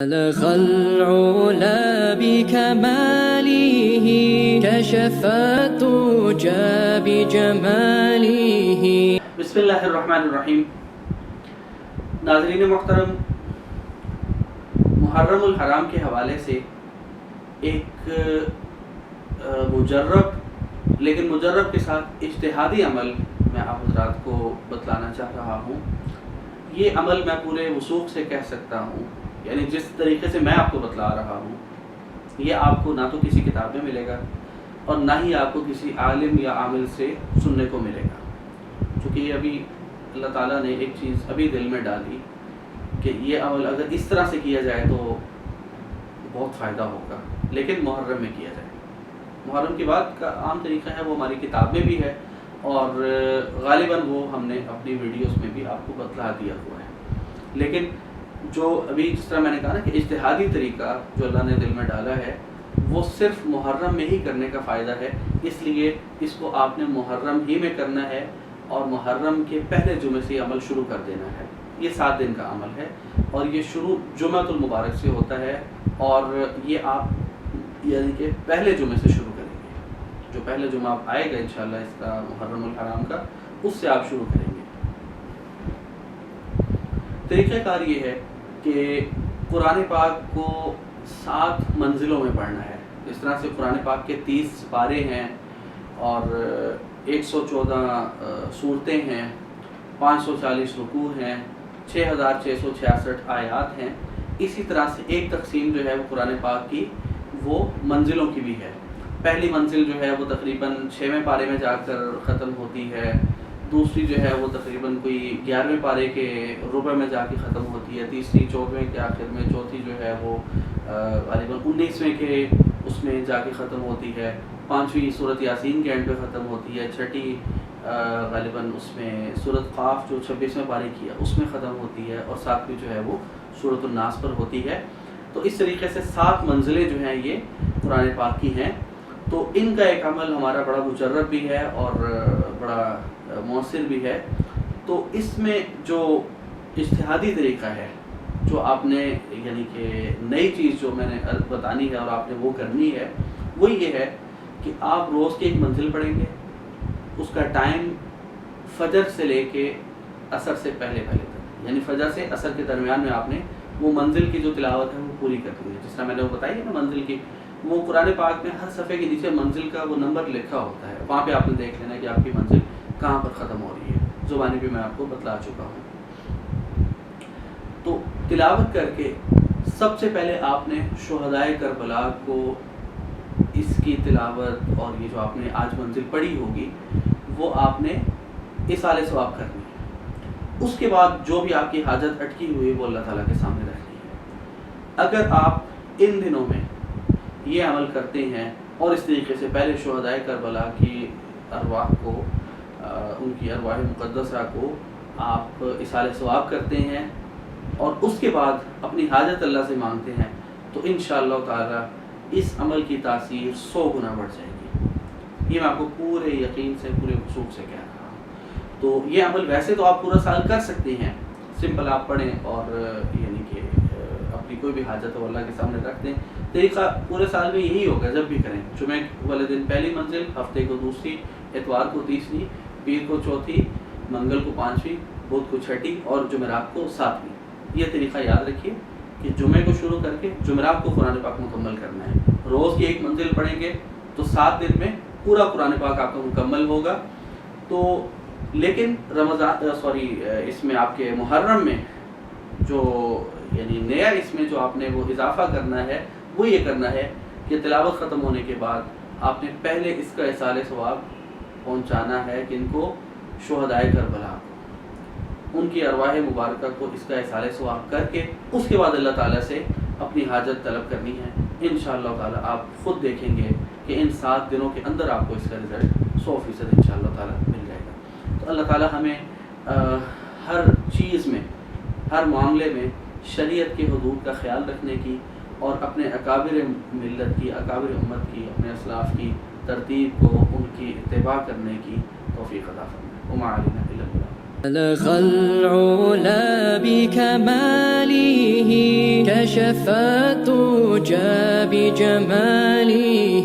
بلغ العلا بكماله كشف الدجى بجماله. بسم اللہ الرحمن الرحیم. ناظرین محترم، محرم الحرام کے حوالے سے ایک مجرب لیکن مجرب کے ساتھ اجتہادی عمل میں آپ حضرات کو بتلانا چاہ رہا ہوں. یہ عمل میں پورے وثوق سے کہہ سکتا ہوں، یعنی جس طریقے سے میں آپ کو بتلا رہا ہوں یہ آپ کو نہ تو کسی کتاب میں ملے گا اور نہ ہی آپ کو کسی عالم یا عامل سے سننے کو ملے گا، چونکہ یہ ابھی اللہ تعالیٰ نے ایک چیز ابھی دل میں ڈالی کہ یہ عمل اگر اس طرح سے کیا جائے تو بہت فائدہ ہوگا، لیکن محرم میں کیا جائے. محرم کی بات کا عام طریقہ ہے، وہ ہماری کتاب میں بھی ہے اور غالباً وہ ہم نے اپنی ویڈیوز میں بھی آپ کو بتلا دیا ہوا ہے. لیکن جو ابھی جس طرح میں نے کہا نا کہ اجتہادی طریقہ جو اللہ نے دل میں ڈالا ہے وہ صرف محرم میں ہی کرنے کا فائدہ ہے، اس لیے اس کو آپ نے محرم ہی میں کرنا ہے اور محرم کے پہلے جمعے سے یہ عمل شروع کر دینا ہے. یہ 7 دن کا عمل ہے اور یہ شروع جمعۃ المبارک سے ہوتا ہے اور یہ آپ یعنی کہ پہلے جمعے سے شروع کریں گے. جو پہلے جمعہ آپ آئے گا انشاءاللہ اس کا محرم الحرام کا، اس سے آپ شروع کریں گے. طریقہ کار یہ ہے کہ قرآن پاک کو 7 منزلوں میں پڑھنا ہے. اس طرح سے قرآن پاک کے 30 پارے ہیں اور 114 سورتیں ہیں، 540 رکوع ہیں، 6666 آیات ہیں. اسی طرح سے ایک تقسیم جو ہے وہ قرآن پاک کی وہ منزلوں کی بھی ہے. پہلی منزل جو ہے وہ تقریباً 6ویں پارے میں جا کر ختم ہوتی ہے، دوسری جو ہے وہ تقریباً کوئی 11ویں پارے کے ربع میں جا کے ختم ہوتی ہے، تیسری 14ویں کے آخر میں، چوتھی جو ہے وہ غالباً 19ویں کے اس میں جا کے ختم ہوتی ہے، 5ویں سورت یاسین کے اینڈ پہ ختم ہوتی ہے، 6ٹھی غالباً اس میں سورت قاف جو 26ویں پارے کی ہے اس میں ختم ہوتی ہے اور 7ویں جو ہے وہ سورت الناس پر ہوتی ہے. تو اس طریقے سے 7 منزلیں جو ہیں یہ قرآن پاک کی ہیں. تو ان کا ایک عمل ہمارا بڑا مجرب بھی ہے اور بڑا مؤثر بھی ہے. تو اس میں جو اجتہادی طریقہ ہے، جو آپ نے یعنی کہ نئی چیز جو میں نے بتانی ہے اور آپ نے وہ کرنی ہے، وہ یہ ہے کہ آپ روز کی ایک منزل پڑھیں گے. اس کا ٹائم فجر سے لے کے عصر سے پہلے تک، یعنی فجر سے عصر کے درمیان میں آپ نے وہ منزل کی جو تلاوت ہے وہ پوری کرنی ہے. جس طرح میں نے وہ بتائی ہے نا منزل کی، وہ قرآن پاک میں ہر صفحے کے نیچے منزل کا وہ نمبر لکھا ہوتا ہے، وہاں پہ آپ نے دیکھ لینا کہ آپ کی منزل کہاں پر ختم ہو رہی ہے. زبانی بھی میں آپ کو بتلا چکا ہوں. تو تلاوت کر کے سب سے پہلے آپ نے شہدائے کربلا کو اس کی تلاوت اور یہ جو آپ نے آج منزل پڑھی ہوگی وہ آپ نے اصالہ ثواب کرنی ہے. اس کے بعد جو بھی آپ کی حاجت اٹکی ہوئی وہ اللہ تعالیٰ کے سامنے رکھنی ہے. اگر آپ ان دنوں میں یہ عمل کرتے ہیں اور اس طریقے سے پہلے شہدائے کربلا کی ارواح کو، ان کی ارواح مقدسہ کو آپ اصالہ ثواب کرتے ہیں اور اس کے بعد اپنی حاجت اللہ سے مانگتے ہیں تو انشاءاللہ تعالی اس عمل کی تاثیر 100 گنا بڑھ جائے گی. یہ میں آپ کو پورے یقین سے، پورے وثوق سے کہہ رہا ہوں. تو یہ عمل ویسے تو آپ پورا سال کر سکتے ہیں، سمپل آپ پڑھیں اور یعنی کہ اپنی کوئی بھی حاجت ہو اللہ کے سامنے رکھ دیں. طریقہ پورے سال میں یہی ہوگا جب بھی کریں. جمعہ والے دن پہلی منزل، ہفتے کو دوسری، اتوار کو تیسری، پیر کو چوتھی، منگل کو 5ویں، بدھ کو 6ٹھی اور جمعرات کو 7ویں. یہ طریقہ یاد رکھیے کہ جمعے کو شروع کر کے جمعرات کو قرآن پاک مکمل کرنا ہے. روز کی ایک منزل پڑھیں گے تو 7 دن میں پورا قرآن پاک آپ کا مکمل ہوگا. تو لیکن اس میں آپ کے محرم میں جو یعنی نیا اس میں جو آپ نے وہ اضافہ کرنا ہے وہ یہ کرنا ہے کہ تلاوت ختم ہونے کے بعد آپ نے پہلے اس کا اصالہ ثواب پہنچانا ہے کہ ان کو شہدائے کربلا کو، ان کی ارواح مبارکہ کو اس کا اصالہ ثواب کر کے اس کے بعد اللہ تعالیٰ سے اپنی حاجت طلب کرنی ہے. انشاءاللہ تعالیٰ آپ خود دیکھیں گے کہ ان 7 دنوں کے اندر آپ کو اس کا رزلٹ 100% انشاءاللہ تعالیٰ مل جائے گا. تو اللہ تعالیٰ ہمیں ہر چیز میں، ہر معاملے میں شریعت کے حدود کا خیال رکھنے کی اور اپنے اکابر ملت کی، اکابر امت کی، اپنے اسلاف کی ترتیب کو، ان کی اتباع کرنے کی توفیق عطا فرمائے. وما علینا الا البلاغ. بلغ العلا بكماله كشف الدجى بجماله